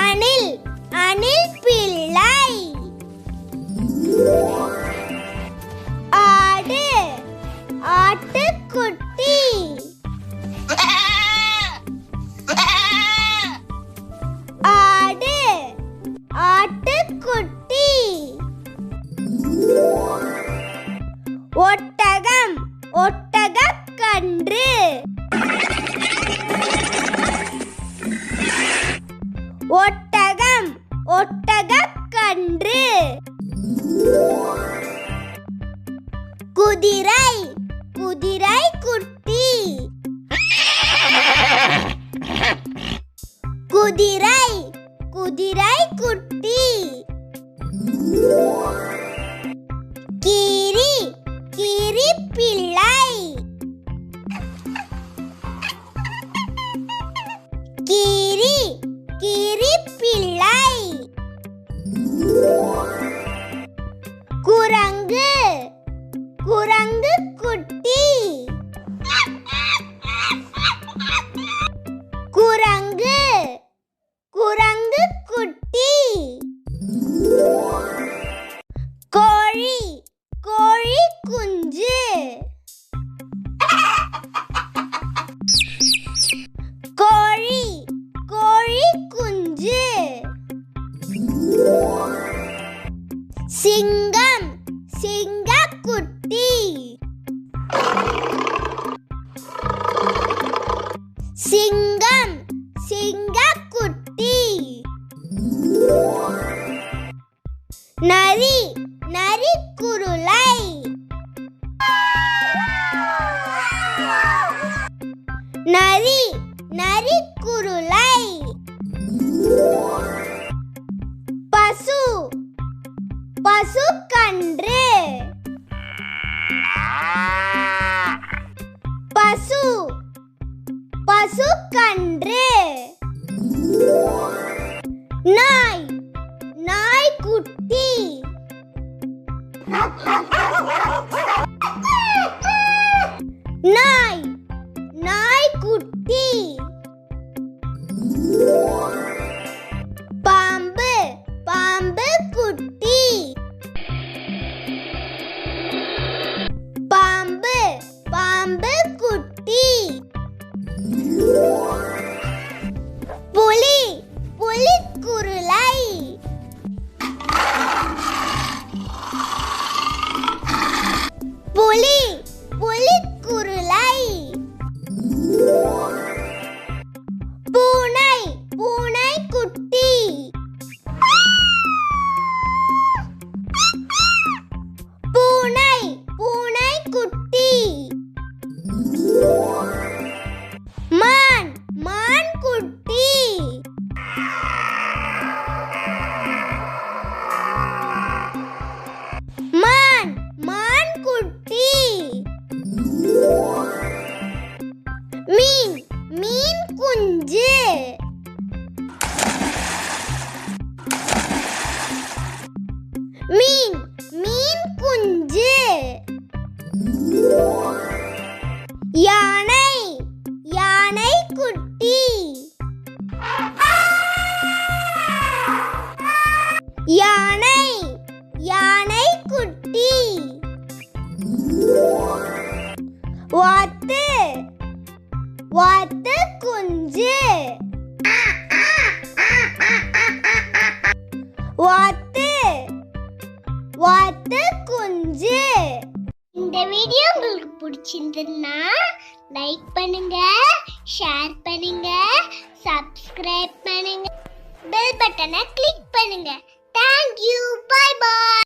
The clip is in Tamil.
அணில் அணில் பிள்ளை. ஆடு ஆட்டுக்குட்டி. ஆடு ஆட்டுக்குட்டி. ஒட்டகம் ஒட்டகக்கன்று. ஒட்டகம் ஒட்டகக்கன்று. குதிரை குதிரை குட்டி. குதிரை குதிரை குட்டி. கீரி கீரி பிள்ளை. கீரி கீரி பிள்ளை. குரங்கு குரங்கு குட்டி. குரங்கு குரங்கு குட்டி. கோழி கோழி குஞ்சு. கோழி கோழி குஞ்சு. சிங்கம் சிங்கக்குட்டி. சிங்கம் சிங்கக்குட்டி. நரி நரி குருளை. நரி நரி குருளை. பசு பசுக்கன்று. பசு பசுக்கன்று. நாய் நாய்க்குட்டி. நாய் நாய்க்குட்டி. பாம்பு பாம்பு குட்டி. பாம்பு பாம்பு குட்டி. புலி புலிக்குருளை. புலி புலிக்குருளை. பூனை பூனைக்குட்டி. பூனை பூனைக்குட்டி. மான் மான்குட்டி. மான் மான்குட்டி. மீன் மீன் குஞ்சு. மீன் மீன் குஞ்சு. யானை யானை குட்டி. யானை யானை குட்டி. வாத்து வாத்து குஞ்சு. வாத்து வாத்து குஞ்சு. இந்த வீடியோ உங்களுக்கு பிடிச்சிருந்ததுன்னா லைக் பண்ணுங்க, ஷேர் பண்ணுங்க, சப்ஸ்கிரைப் பண்ணுங்க, பெல் பட்டனை கிளிக் பண்ணுங்க. Thank you. Bye bye.